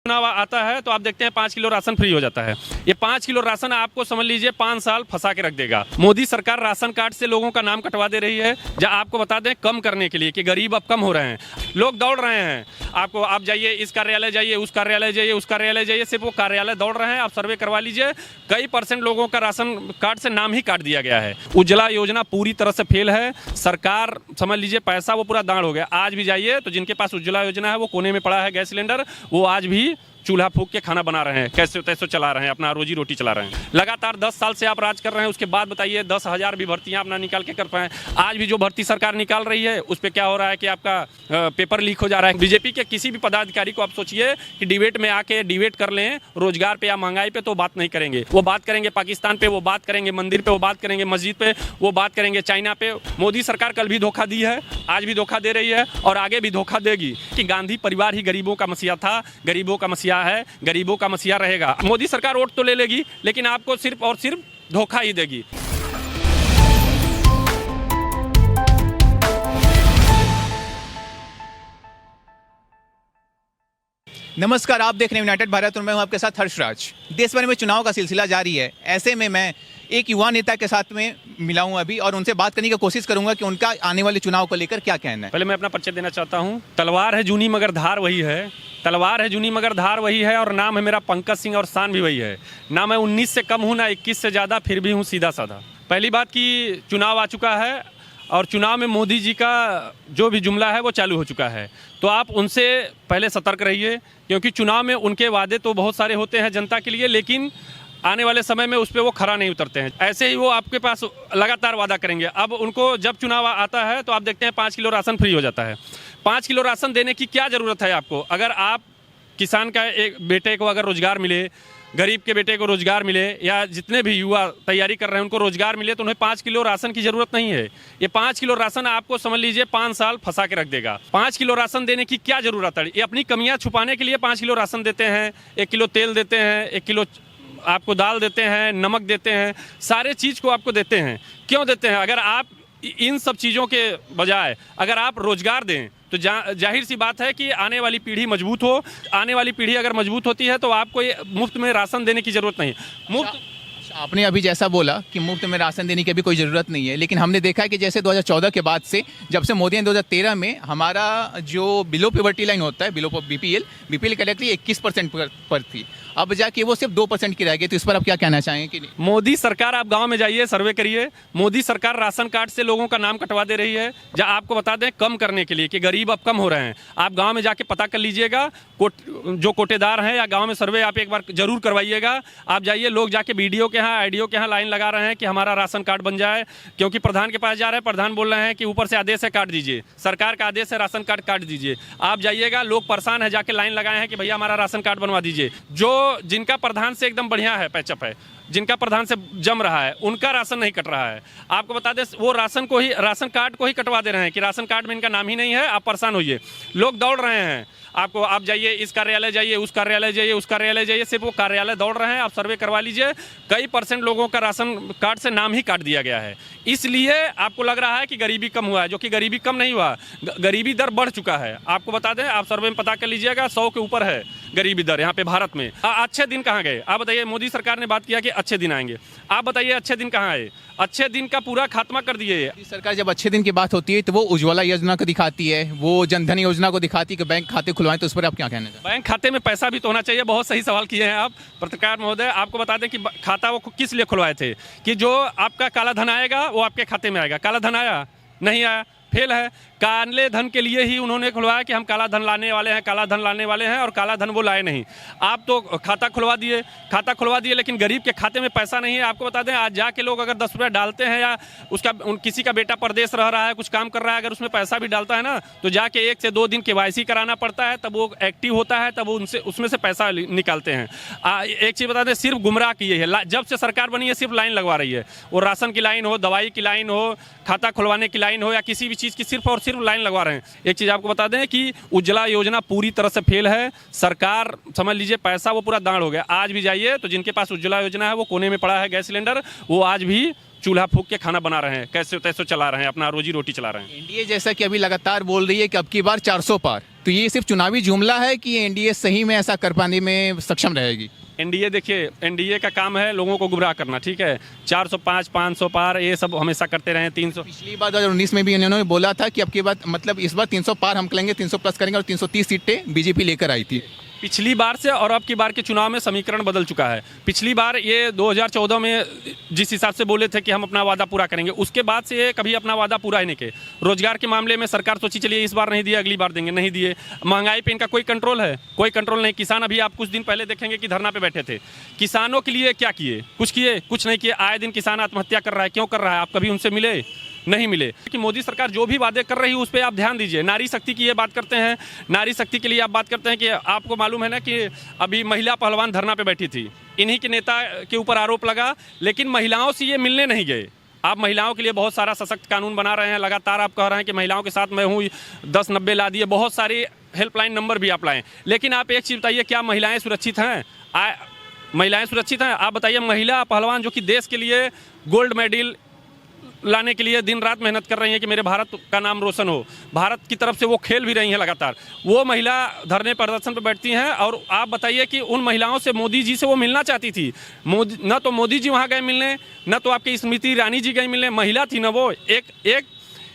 चुनाव आता है तो आप देखते हैं 5 किलो राशन फ्री हो जाता है। ये 5 किलो राशन आपको समझ लीजिए 5 साल फंसा के रख देगा। मोदी सरकार राशन कार्ड से लोगों का नाम कटवा दे रही है। जब आपको बता दें कम करने के लिए कि गरीब अब कम हो रहे हैं, लोग दौड़ रहे हैं। आपको आप जाइए, इस कार्यालय जाइए, उस कार्यालय जाइए, उस कार्यालय जाइए, सिर्फ वो कार्यालय दौड़ रहे हैं। आप सर्वे करवा लीजिए, कई % लोगों का राशन कार्ड से नाम ही काट दिया गया है। उज्ज्वला योजना पूरी तरह से फेल है। सरकार समझ लीजिए पैसा वो पूरा दांड़ हो गया। आज भी जाइए तो जिनके पास उज्ज्वला योजना है वो कोने में पड़ा है गैस सिलेंडर, वो आज भी चूल्हा फूंक के खाना बना रहे हैं, कैसे तैसे चला रहे हैं, अपना रोजी रोटी चला रहे हैं। लगातार 10 साल से आप राज कर रहे हैं, उसके बाद बताइए 10,000 भी भर्तियां अपना निकाल के कर पाए। आज भी जो भर्ती सरकार निकाल रही है उस पर क्या हो रहा है कि आपका पेपर लीक हो जा रहा है। बीजेपी के किसी भी पदाधिकारी को आप सोचिए कि डिबेट में आके डिबेट कर लें रोजगार पे या महंगाई पे, तो बात नहीं करेंगे। वो बात करेंगे पाकिस्तान पे, वो बात करेंगे मंदिर पे, वो बात करेंगे मस्जिद पे, वो बात करेंगे चाइना पे। मोदी सरकार कल भी धोखा दी है, आज भी धोखा दे रही है और आगे भी धोखा देगी कि गांधी परिवार ही गरीबों का मसीहा था, गरीबों का मसीहा है, गरीबों का मसीहा रहेगा। मोदी सरकार वोट तो ले लेगी लेकिन आपको सिर्फ और सिर्फ धोखा ही देगी। नमस्कार, आप देख रहे हैं यूनाइटेड भारत और मैं हूं आपके साथ हर्षराज। देश भर में चुनाव का सिलसिला जारी है। ऐसे में मैं एक युवा नेता के साथ में मिला हूं अभी और उनसे बात करने की कोशिश करूंगा कि उनका आने वाले चुनाव को लेकर क्या कहना है। पहले मैं अपना परिचय देना चाहता हूं। तलवार है जूनी मगर धार वही है, तलवार है जूनी मगर धार वही है, और नाम है मेरा पंकज सिंह और शान भी वही है। ना मैं 19 से कम हूँ, ना 21 से ज़्यादा, फिर भी हूँ सीधा साधा। पहली बात कि चुनाव आ चुका है और चुनाव में मोदी जी का जो भी जुमला है वो चालू हो चुका है, तो आप उनसे पहले सतर्क रहिए, क्योंकि चुनाव में उनके वादे तो बहुत सारे होते हैं जनता के लिए, लेकिन आने वाले समय में उस पर वो खरा नहीं उतरते हैं। ऐसे ही वो आपके पास लगातार वादा करेंगे। अब उनको जब चुनाव आता है तो आप देखते हैं 5 किलो राशन फ्री हो जाता है। 5 किलो राशन देने की क्या ज़रूरत है आपको? अगर आप किसान का एक बेटे को अगर रोजगार मिले, गरीब के बेटे को रोजगार मिले, या जितने भी युवा तैयारी कर रहे हैं उनको रोजगार मिले, तो उन्हें 5 किलो राशन की जरूरत नहीं है। ये 5 किलो राशन आपको समझ लीजिए 5 साल फंसा के रख देगा। 5 किलो राशन देने की क्या जरूरत है? ये अपनी कमियां छुपाने के लिए 5 किलो राशन देते हैं, 1 किलो तेल देते हैं, 1 किलो आपको दाल देते हैं, नमक देते हैं, सारे चीज़ को आपको देते हैं। क्यों देते हैं? अगर आप इन सब चीज़ों के बजाय अगर आप रोजगार दें तो जाहिर सी बात है कि आने वाली पीढ़ी मजबूत हो। आने वाली पीढ़ी अगर मजबूत होती है तो आपको ये मुफ्त में राशन देने की ज़रूरत नहीं। मुफ्त आपने अभी जैसा बोला कि मुफ्त में राशन देने की अभी कोई ज़रूरत नहीं है, लेकिन हमने देखा है कि जैसे 2014 के बाद से, जब से मोदी ने 2013 में हमारा जो बिलो पॉवर्टी लाइन होता है, बिलो बीपीएल कैटेगरी 21% पर थी, अब जाके वो सिर्फ 2% की रह गई। तो इस पर आप क्या कहना चाहेंगे? कि मोदी सरकार, आप गांव में जाइए, सर्वे करिए, मोदी सरकार राशन कार्ड से लोगों का नाम कटवा दे रही है। जहाँ आपको बता दें कम करने के लिए कि गरीब अब कम हो रहे हैं। आप गांव में जाके पता कर लीजिएगा, जो कोटेदार हैं या गांव में सर्वे आप एक बार जरूर करवाइएगा। आप जाइए, लोग जाके बीडीओ के यहाँ, आईडीओ के यहाँ लाइन लगा रहे हैं कि हमारा राशन कार्ड बन जाए, क्योंकि प्रधान के पास जा रहे हैं, प्रधान बोल रहे हैं कि ऊपर से आदेश है काट दीजिए, सरकार का आदेश है राशन कार्ड काट दीजिए। आप जाइएगा, लोग परेशान है, जाके लाइन लगाए हैं कि भैया हमारा राशन कार्ड बनवा दीजिए। जिनका प्रधान से एकदम बढ़िया है, पैचअप है, जिनका प्रधान से जम रहा है, उनका राशन नहीं कट रहा है। आपको बता दें वो राशन कार्ड को ही कटवा दे रहे हैं कि राशन कार्ड में इनका नाम ही नहीं है, आप परेशान होइए। लोग दौड़ रहे हैं। आप जाइए, इस कार्यालय जाइए, उस कार्यालय जाइए, उस कार्यालय जाइए, सिर्फ वो कार्यालय दौड़ रहे हैं। आप सर्वे करवा लीजिए, कई % लोगों का राशन कार्ड से नाम ही काट दिया गया है। इसलिए आपको लग रहा है कि गरीबी कम हुआ है, जो कि गरीबी कम नहीं हुआ, गरीबी दर बढ़ चुका है। आपको बता दें, आप सर्वे में पता कर लीजिएगा, 100 के ऊपर है गरीबी दर यहाँ पे भारत में। अच्छे दिन कहाँ गए? आप बताइए, मोदी सरकार ने बात किया कि अच्छे दिन आएंगे, आप बताइए अच्छे दिन कहाँ आए? अच्छे दिन का पूरा खात्मा कर दिए। सरकार जब अच्छे दिन की बात होती है तो वो उज्ज्वला योजना को दिखाती है, वो जनधन योजना को दिखाती है कि बैंक खाते खुलवाएं। तो उस पर आप क्या कहना चाहते हैं? बैंक खाते में पैसा भी तो होना चाहिए। बहुत सही सवाल किए हैं आप पत्रकार महोदय। आपको बता दें कि खाता वो किस लिए खुलवाए थे कि जो आपका काला धन आएगा वो आपके खाते में आएगा। काला धन आया? नहीं आया, फेल है। काले धन के लिए ही उन्होंने खुलवाया कि हम काला धन लाने वाले हैं, काला धन लाने वाले हैं, और काला धन वो लाए नहीं। आप तो खाता खुलवा दिए, लेकिन गरीब के खाते में पैसा नहीं है। आपको बता दें, आज जाके लोग अगर 10 रुपये डालते हैं, या किसी का बेटा परदेश रह रहा है, कुछ काम कर रहा है, अगर उसमें पैसा भी डालता है ना, तो जाके 1 से 2 दिन KYC कराना पड़ता है, तब वो एक्टिव होता है, तब वो उसमें से पैसा निकालते हैं। एक चीज़ बता दें, सिर्फ गुमराह किए है। जब से सरकार बनी है सिर्फ लाइन लगवा रही है। वो राशन की लाइन हो, दवाई की लाइन हो, खाता खुलवाने की लाइन हो, या किसी भी चीज़ की सिर्फ और सिर्फ लाइन लगवा रहे हैं। एक चीज़ आपको बता दें कि उज्ज्वला योजना पूरी तरह से फेल है। सरकार समझ लीजिए पैसा वो पूरा दांड़ हो गया। आज भी जाइए तो जिनके पास उज्ज्वला योजना है वो कोने में पड़ा है गैस सिलेंडर, वो आज भी चूल्हा फूंक के खाना बना रहे हैं, कैसे तैसे चला रहे हैं, अपना रोजी रोटी चला रहे हैं। एनडीए जैसा कि अभी लगातार बोल रही है कि अब की बार 400 पार, तो ये सिर्फ चुनावी जुमला है कि एनडीए सही में ऐसा कर पाने में सक्षम रहेगी? एनडीए देखिए, एनडीए का काम है लोगों को गुमराह करना, ठीक है। 405 500 पार ये सब हमेशा करते रहे। 300 पिछली बार 2019 में भी इन्होंने बोला था कि अब की बार मतलब इस बार 300 पार हम करेंगे, 300 प्लस करेंगे, और 330 सीटें बीजेपी लेकर आई थी। पिछली बार से और अब की बार के चुनाव में समीकरण बदल चुका है। पिछली बार ये 2014 में जिस हिसाब से बोले थे कि हम अपना वादा पूरा करेंगे, उसके बाद से ये कभी अपना वादा पूरा ही नहीं किए। रोजगार के मामले में सरकार सोची चलिए इस बार नहीं दिए, अगली बार देंगे, नहीं दिए। महंगाई पे इनका कोई कंट्रोल है? कोई कंट्रोल नहीं। किसान अभी आप कुछ दिन पहले देखेंगे कि धरना पे बैठे थे। किसानों के लिए क्या किए? कुछ किए? कुछ नहीं किए। आए दिन किसान आत्महत्या कर रहा है। क्यों कर रहा है? आप कभी उनसे मिले? नहीं मिले। कि मोदी सरकार जो भी वादे कर रही है उस पर आप ध्यान दीजिए। नारी शक्ति की ये बात करते हैं, नारी शक्ति के लिए आप बात करते हैं कि आपको मालूम है ना कि अभी महिला पहलवान धरना पे बैठी थी, इन्हीं के नेता के ऊपर आरोप लगा, लेकिन महिलाओं से ये मिलने नहीं गए। आप महिलाओं के लिए बहुत सारा सशक्त कानून बना रहे हैं, लगातार आप कह रहे हैं कि महिलाओं के साथ मैं हूँ, 1090 ला दिए, बहुत सारी हेल्पलाइन नंबर भी आप लाएँ। लेकिन आप एक चीज़ बताइए, क्या महिलाएँ सुरक्षित हैं? महिलाएँ सुरक्षित हैं? आप बताइए, महिला पहलवान जो कि देश के लिए गोल्ड मेडल लाने के लिए दिन रात मेहनत कर रही हैं कि मेरे भारत का नाम रोशन हो, भारत की तरफ से वो खेल भी रही हैं लगातार, वो महिला धरने प्रदर्शन पर बैठती हैं। और आप बताइए कि उन महिलाओं से मोदी जी से वो मिलना चाहती थी। न तो मोदी जी वहाँ गए मिलने, न तो आपकी स्मृति ईरानी जी गई मिलने। महिला थी ना वो,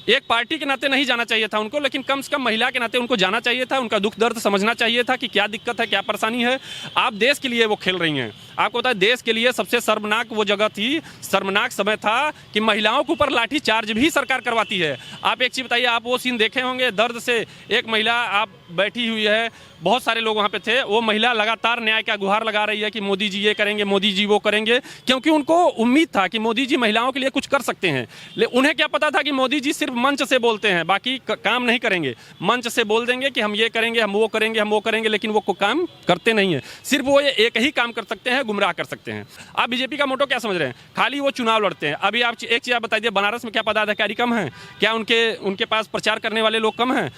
एक पार्टी के नाते नहीं जाना चाहिए था उनको, लेकिन कम से कम महिला के नाते उनको जाना चाहिए था, उनका दुख दर्द समझना चाहिए था कि क्या दिक्कत है, क्या परेशानी है। आप देश के लिए वो खेल रही हैं। आपको पता है देश के लिए सबसे शर्मनाक वो जगह थी, शर्मनाक समय था कि महिलाओं के ऊपर लाठी चार्ज भी सरकार करवाती है। आप एक चीज़ बताइए, आप वो सीन देखे होंगे दर्द से, एक महिला आप बैठी हुई है, बहुत सारे लोग वहाँ पे थे, वो महिला लगातार न्याय का गुहार लगा रही है कि मोदी जी ये करेंगे, मोदी जी वो करेंगे, क्योंकि उनको उम्मीद था कि मोदी जी महिलाओं के लिए कुछ कर सकते हैं। लेकिन उन्हें क्या पता था कि मोदी जी सिर्फ मंच से बोलते हैं, बाकी काम नहीं करेंगे। मंच से बोल देंगे कि हम ये करेंगे, हम वो करेंगे, हम वो करेंगे, लेकिन वो काम करते नहीं है। सिर्फ वो एक ही काम कर सकते हैं, गुमराह कर सकते हैं। आप बीजेपी का मोटो क्या समझ रहे हैं? खाली वो चुनाव लड़ते हैं। अभी आप एक चीज़ आप बताइए, बनारस में क्या पदाधिकारी कम है? क्या उनके पास प्रचार करने वाले लोग कम हैं?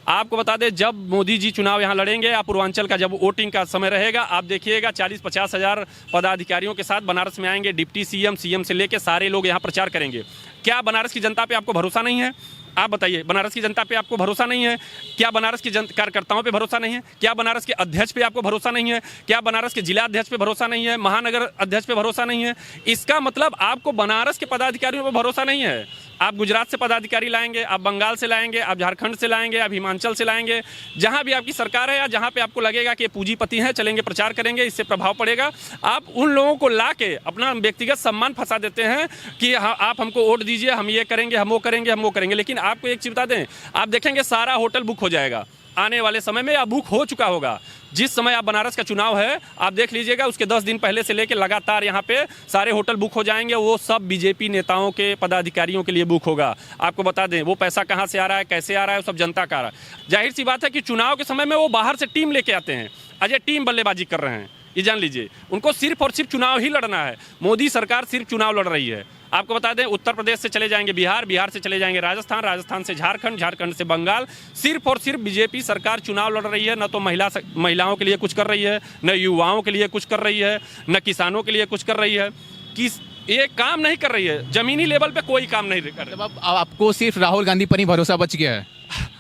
आपको बता दें, जब मोदी जी चुनाव यहाँ लड़ेंगे, आप पूर्वांचल का जब वोटिंग का समय रहेगा, आप देखिएगा 40-50 हज़ार पदाधिकारियों के साथ बनारस में आएंगे। डिप्टी सीएम से लेके सारे लोग यहाँ प्रचार करेंगे। क्या बनारस की जनता पे आपको भरोसा नहीं है? आप बताइए, बनारस की जनता पे आपको भरोसा नहीं है? क्या बनारस के कार्यकर्ताओं पे भरोसा नहीं है? क्या बनारस के अध्यक्ष पे आपको भरोसा नहीं है? क्या बनारस के जिला अध्यक्ष पे भरोसा नहीं है? महानगर अध्यक्ष पे भरोसा नहीं है? इसका मतलब आपको बनारस के पदाधिकारियों पे भरोसा नहीं है। आप गुजरात से पदाधिकारी लाएंगे, आप बंगाल से लाएंगे, आप झारखंड से लाएंगे, आप हिमाचल से लाएंगे, जहां भी आपकी सरकार है या जहां पे आपको लगेगा कि पूंजीपति हैं, चलेंगे प्रचार करेंगे, इससे प्रभाव पड़ेगा, आप उन लोगों को ला के अपना व्यक्तिगत सम्मान फंसा देते हैं कि आप हमको वोट दीजिए, हम ये करेंगे, हम वो करेंगे, हम वो करेंगे। लेकिन आपको एक चीज़ बता दें, आप देखेंगे सारा होटल बुक हो जाएगा आने वाले समय में, या बुक हो चुका होगा। जिस समय आप बनारस का चुनाव है, आप देख लीजिएगा, उसके 10 दिन पहले से लेकर लगातार यहाँ पे सारे होटल बुक हो जाएंगे। वो सब बीजेपी नेताओं के पदाधिकारियों के लिए बुक होगा। आपको बता दें, वो पैसा कहाँ से आ रहा है, कैसे आ रहा है, वो सब जनता का आ रहा है। जाहिर सी बात है कि चुनाव के समय में वो बाहर से टीम लेके आते हैं। अजय टीम बल्लेबाजी कर रहे हैं, ये जान लीजिए। उनको सिर्फ और सिर्फ चुनाव ही लड़ना है। मोदी सरकार सिर्फ चुनाव लड़ रही है। आपको बता दें, उत्तर प्रदेश से चले जाएंगे बिहार, बिहार से चले जाएंगे राजस्थान, राजस्थान से झारखंड, झारखंड से बंगाल। सिर्फ और सिर्फ बीजेपी सरकार चुनाव लड़ रही है। न तो महिलाओं के लिए कुछ कर रही है, न युवाओं के लिए कुछ कर रही है, न किसानों के लिए कुछ कर रही है। ये काम नहीं कर रही है, जमीनी लेवल पे कोई काम नहीं कर रही। अब आपको सिर्फ राहुल गांधी पर ही भरोसा बच गया है?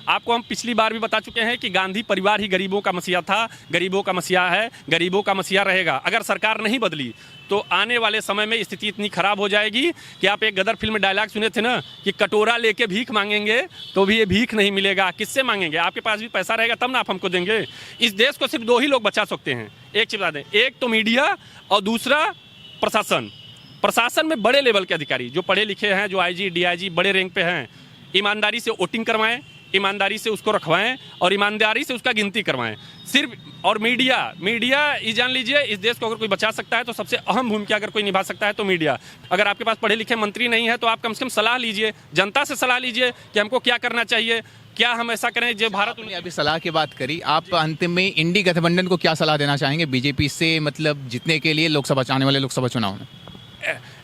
आपको हम पिछली बार भी बता चुके हैं कि गांधी परिवार ही गरीबों का मसीहा था, गरीबों का मसीहा है, गरीबों का मसीहा रहेगा। अगर सरकार नहीं बदली तो आने वाले समय में स्थिति इतनी खराब हो जाएगी कि आप एक गदर फिल्म में डायलॉग सुने थे ना कि कटोरा लेके भीख मांगेंगे तो भी ये भीख नहीं मिलेगा। किससे मांगेंगे? आपके पास भी पैसा रहेगा तब ना आप हमको देंगे। इस देश को सिर्फ 2 ही लोग बचा सकते हैं। एक चीज बता दें, एक तो मीडिया और दूसरा प्रशासन। प्रशासन में बड़े लेवल के अधिकारी जो पढ़े लिखे हैं, जो आईजी डीआईजी बड़े रैंक पे हैं, ईमानदारी से वोटिंग करवाएं, ईमानदारी से उसको रखवाएं और ईमानदारी से उसका गिनती करवाएं। सिर्फ और मीडिया ये जान लीजिए, इस देश को अगर कोई बचा सकता है तो सबसे अहम भूमिका अगर कोई निभा सकता है तो मीडिया। अगर आपके पास पढ़े लिखे मंत्री नहीं है तो आप कम से कम सलाह लीजिए, जनता से सलाह लीजिए कि हमको क्या करना चाहिए, क्या हम ऐसा करें जो भारत। आपने अभी सलाह की बात करी, आप अंतिम में इंडी गठबंधन को क्या सलाह देना चाहेंगे बीजेपी से मतलब जीतने के लिए लोकसभा, आने वाले लोकसभा चुनाव में?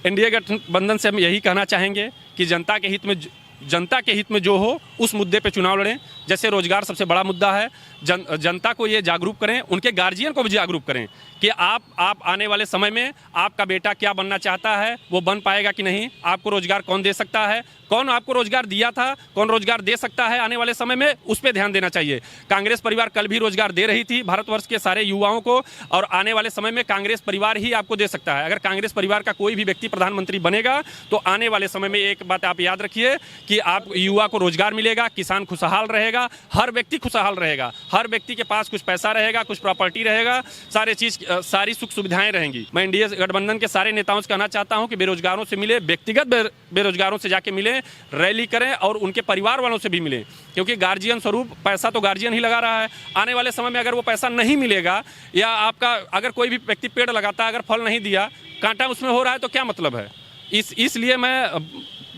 एनडीए गठबंधन से हम यही कहना चाहेंगे कि जनता के हित में जनता के हित में जो हो उस मुद्दे पे चुनाव लड़ें। जैसे रोजगार सबसे बड़ा मुद्दा है, जनता को ये जागरूक करें, उनके गार्जियन को भी जागरूक करें कि आप आने वाले समय में आपका बेटा क्या बनना चाहता है, वो बन पाएगा कि नहीं, आपको रोजगार कौन दे सकता है, कौन आपको रोजगार दिया था, कौन रोजगार दे सकता है आने वाले समय में, उस पर ध्यान देना चाहिए। कांग्रेस परिवार कल भी रोजगार दे रही थी भारतवर्ष के सारे युवाओं को, और आने वाले समय में कांग्रेस परिवार ही आपको दे सकता है। अगर कांग्रेस परिवार का कोई भी व्यक्ति प्रधानमंत्री बनेगा तो आने वाले समय में एक बात आप याद रखिए कि आप युवा को रोजगार मिलेगा, किसान खुशहाल रहेगा, हर व्यक्ति खुशहाल रहेगा, हर व्यक्ति के पास कुछ पैसा रहेगा, कुछ प्रॉपर्टी रहेगा, सारी सुख सुविधाएं रहेंगी। मैं इंडिया गठबंधन के सारे नेताओं से कहना चाहता हूं कि बेरोजगारों से मिले, व्यक्तिगत बेरोजगारों से जाके मिले, रैली करें और उनके परिवार वालों से भी मिलें, क्योंकि गार्जियन स्वरूप पैसा तो गार्जियन ही लगा रहा है। आने वाले समय में अगर वो पैसा नहीं मिलेगा, या आपका अगर कोई भी व्यक्ति पेड़ लगाता है, अगर फल नहीं दिया, कांटा उसमें हो रहा है, तो क्या मतलब है। इसलिए मैं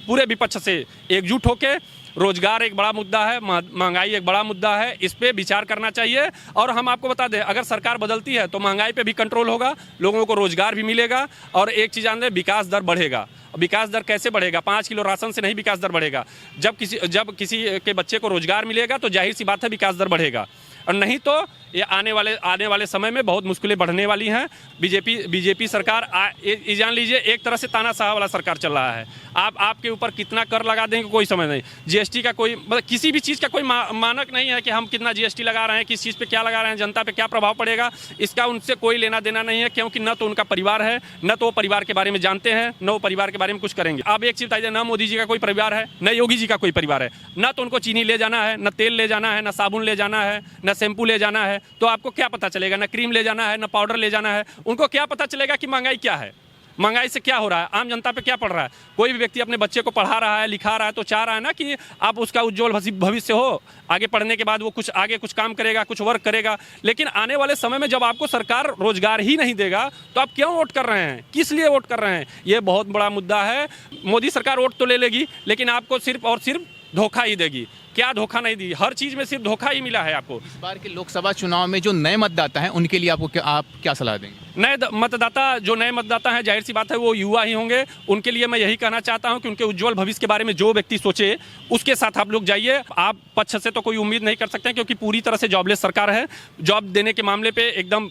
पूरे विपक्ष से एकजुट होकर, रोजगार एक बड़ा मुद्दा है, महंगाई एक बड़ा मुद्दा है, इस पे विचार करना चाहिए। और हम आपको बता दें, अगर सरकार बदलती है तो महंगाई पे भी कंट्रोल होगा, लोगों को रोजगार भी मिलेगा, और एक चीज़ जान लें, विकास दर बढ़ेगा। विकास दर कैसे बढ़ेगा? 5 किलो राशन से नहीं विकास दर बढ़ेगा। जब किसी के बच्चे को रोजगार मिलेगा तो जाहिर सी बात है विकास दर बढ़ेगा, और नहीं तो ये आने वाले समय में बहुत मुश्किलें बढ़ने वाली हैं। बीजेपी सरकार ये जान लीजिए एक तरह से तानाशाह वाला सरकार चल रहा है। आपके ऊपर कितना कर लगा देंगे कोई समझ नहीं, जीएसटी का कोई मतलब किसी भी चीज़ का कोई मानक नहीं है कि हम कितना जीएसटी लगा रहे हैं, किस चीज़ पे क्या लगा रहे हैं, जनता पे क्या प्रभाव पड़ेगा, इसका उनसे कोई लेना देना नहीं है, क्योंकि न तो उनका परिवार है, न तो वो परिवार के बारे में जानते हैं, न वो परिवार के बारे में कुछ करेंगे। अब एक चीज़ बताइए, न मोदी जी का कोई परिवार है, न योगी जी का कोई परिवार है, न तो उनको चीनी ले जाना है, न तेल ले जाना है, न साबुन ले जाना है, न शैम्पू ले जाना है, तो आपको क्या पता चलेगा? न क्रीम ले जाना है, न पाउडर ले जाना है, उनको क्या पता चलेगा कि महंगाई क्या है, महंगाई से क्या हो रहा है, आम जनता पे क्या पड़ रहा है। कोई भी व्यक्ति अपने बच्चे को पढ़ा रहा है, लिखा रहा है, तो चाह रहा है ना कि आप उसका उज्जवल भविष्य हो, आगे पढ़ने के बाद वो कुछ काम करेगा, कुछ वर्क करेगा। लेकिन आने वाले समय में जब आपको सरकार रोजगार ही नहीं देगा तो आप क्यों वोट कर रहे हैं, किस लिए वोट कर रहे हैं, ये बहुत बड़ा मुद्दा है। मोदी सरकार वोट तो ले लेगी, लेकिन आपको सिर्फ और सिर्फ धोखा ही देगी। क्या धोखा नहीं दी, हर चीज़ में सिर्फ धोखा ही मिला है आपको। इस बार के लोकसभा चुनाव में जो नए मतदाता हैं उनके लिए आप क्या सलाह देंगे? नए मतदाता हैं, जाहिर सी बात है वो युवा ही होंगे। उनके लिए मैं यही कहना चाहता हूं कि उनके उज्जवल भविष्य के बारे में जो व्यक्ति सोचे उसके साथ आप लोग जाइए। आप पक्ष से तो कोई उम्मीद नहीं कर सकते हैं, क्योंकि पूरी तरह से जॉबलेस सरकार है। जॉब देने के मामले पे एकदम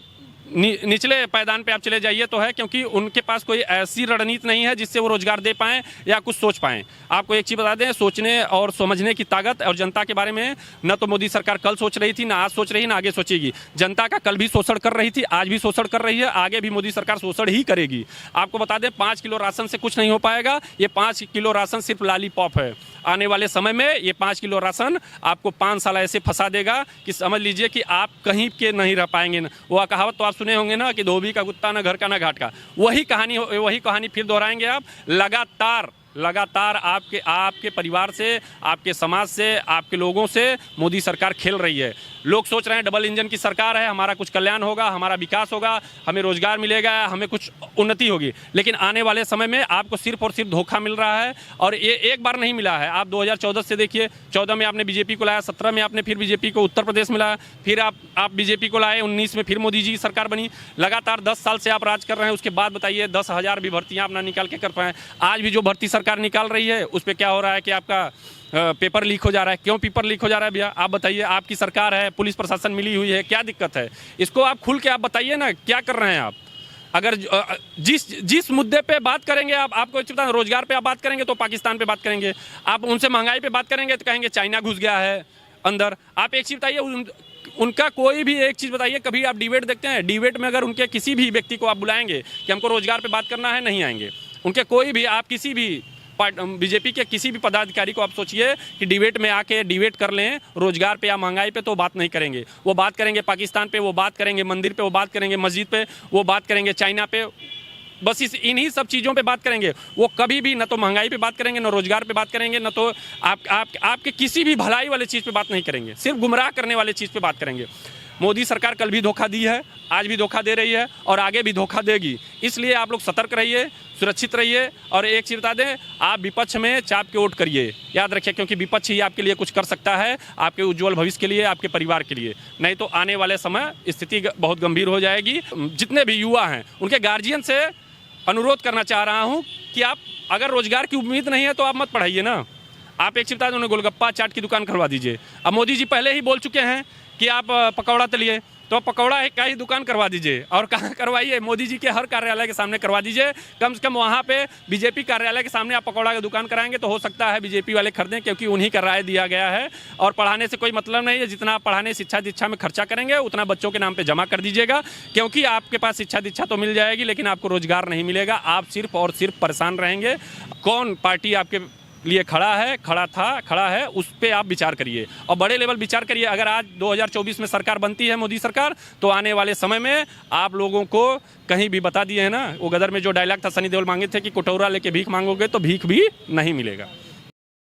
निचले पायदान पे आप चले जाइए तो है, क्योंकि उनके पास कोई ऐसी रणनीति नहीं है जिससे वो रोजगार दे पाएँ या कुछ सोच पाएँ। आपको एक चीज़ बता दें, सोचने और समझने की ताकत और जनता के बारे में न तो मोदी सरकार कल सोच रही थी, ना आज सोच रही, ना आगे सोचेगी। जनता का कल भी शोषण कर रही थी, आज भी शोषण कर रही है, आगे भी मोदी सरकार शोषण ही करेगी। आपको बता दें, 5 किलो राशन से कुछ नहीं हो पाएगा। ये 5 किलो राशन सिर्फ लॉलीपॉप है। आने वाले समय में ये 5 किलो राशन आपको 5 साल ऐसे फंसा देगा कि समझ लीजिए कि आप कहीं के नहीं रह पाएंगे। वो कहावत तो आप सुने होंगे ना कि धोबी का कुत्ता ना घर का ना घाट का, वही कहानी फिर दोहराएंगे आप। लगातार आपके परिवार से, आपके समाज से, आपके लोगों से मोदी सरकार खेल रही है। लोग सोच रहे हैं डबल इंजन की सरकार है, हमारा कुछ कल्याण होगा, हमारा विकास होगा, हमें रोजगार मिलेगा, हमें कुछ उन्नति होगी। लेकिन आने वाले समय में आपको सिर्फ और सिर्फ धोखा मिल रहा है, और ये एक बार नहीं मिला है। आप 2014 से देखिए, 14 में आपने बीजेपी को लाया, 17 में आपने फिर बीजेपी को उत्तर प्रदेश में लाया, फिर आप बीजेपी को लाए, 19 में फिर मोदी जी की सरकार बनी। लगातार 10 साल से आप राज कर रहे हैं। उसके बाद बताइए 10,000 भी भर्तियाँ आप ना निकाल के कर पाएँ। आज भी जो भर्ती सरकार निकाल रही है उस पर क्या हो रहा है कि आपका पेपर लीक हो जा रहा है। क्यों पेपर लीक हो जा रहा है भैया, आप बताइए। आपकी सरकार है, पुलिस प्रशासन मिली हुई है, क्या दिक्कत है? इसको आप खुल के आप बताइए ना, क्या कर रहे हैं आप। अगर जिस मुद्दे पे बात करेंगे आपको रोजगार पे आप बात करेंगे तो पाकिस्तान पे बात करेंगे, आप उनसे महंगाई पे बात करेंगे तो कहेंगे चाइना घुस गया है अंदर। आप एक चीज़ बताइए, उनका कोई भी एक चीज़ बताइए, कभी आप डिबेट देखते हैं? डिबेट में अगर उनके किसी भी व्यक्ति को आप बुलाएंगे कि हमको रोजगार पे बात करना है, नहीं आएंगे। उनके कोई भी, आप किसी भी बीजेपी के किसी भी पदाधिकारी को आप सोचिए कि डिबेट में आके डिबेट कर लें रोजगार पे या महंगाई पे, तो बात नहीं करेंगे। वो बात करेंगे पाकिस्तान पे, वो बात करेंगे मंदिर पे, वो बात करेंगे मस्जिद पे, वो बात करेंगे चाइना पे, बस इन्हीं सब चीज़ों पे बात करेंगे। वो कभी भी न तो महंगाई पे बात करेंगे, न रोजगार पे बात करेंगे, न तो आपके किसी भी भलाई वाले चीज़ पे बात नहीं करेंगे। सिर्फ गुमराह करने वाले चीज़ पे बात करेंगे। मोदी सरकार कल भी धोखा दी है, आज भी धोखा दे रही है और आगे भी धोखा देगी। इसलिए आप लोग सतर्क रहिए, सुरक्षित रहिए। और एक चीज़ बता दें, आप विपक्ष में चाप के वोट करिए, याद रखिए, क्योंकि विपक्ष ही आपके लिए कुछ कर सकता है, आपके उज्जवल भविष्य के लिए, आपके परिवार के लिए। नहीं तो आने वाले समय स्थिति बहुत गंभीर हो जाएगी। जितने भी युवा हैं उनके गार्जियन से अनुरोध करना चाह रहा हूँ कि आप अगर रोजगार की उम्मीद नहीं है तो आप मत पढ़ाइए ना। आप एक चीज बता दें, उन्हें गोलगप्पा चाट की दुकान करवा दीजिए। अब मोदी जी पहले ही बोल चुके हैं कि आप पकौड़ा तलिए, तो पकौड़ा का ही दुकान करवा दीजिए। और कहाँ करवाइए? मोदी जी के हर कार्यालय के सामने करवा दीजिए। कम से कम वहाँ पे बीजेपी कार्यालय के सामने आप पकौड़ा की दुकान कराएंगे तो हो सकता है बीजेपी वाले खरीदें, क्योंकि उन्हीं का राय दिया गया है। और पढ़ाने से कोई मतलब नहीं है, जितना आप पढ़ाने शिक्षा दीक्षा में खर्चा करेंगे उतना बच्चों के नाम पे जमा कर दीजिएगा, क्योंकि आपके पास शिक्षा दीक्षा तो मिल जाएगी लेकिन आपको रोजगार नहीं मिलेगा। आप सिर्फ और सिर्फ परेशान रहेंगे। कौन पार्टी आपके लिए खड़ा है, उस पर आप विचार करिए और बड़े लेवल विचार करिए। अगर आज 2024 में सरकार बनती है मोदी सरकार, तो आने वाले समय में आप लोगों को कहीं भी बता दिए है ना, वो गदर में जो डायलॉग था सनी देओल मांगे थे कि कटोरा लेके भीख मांगोगे तो भीख भी नहीं मिलेगा।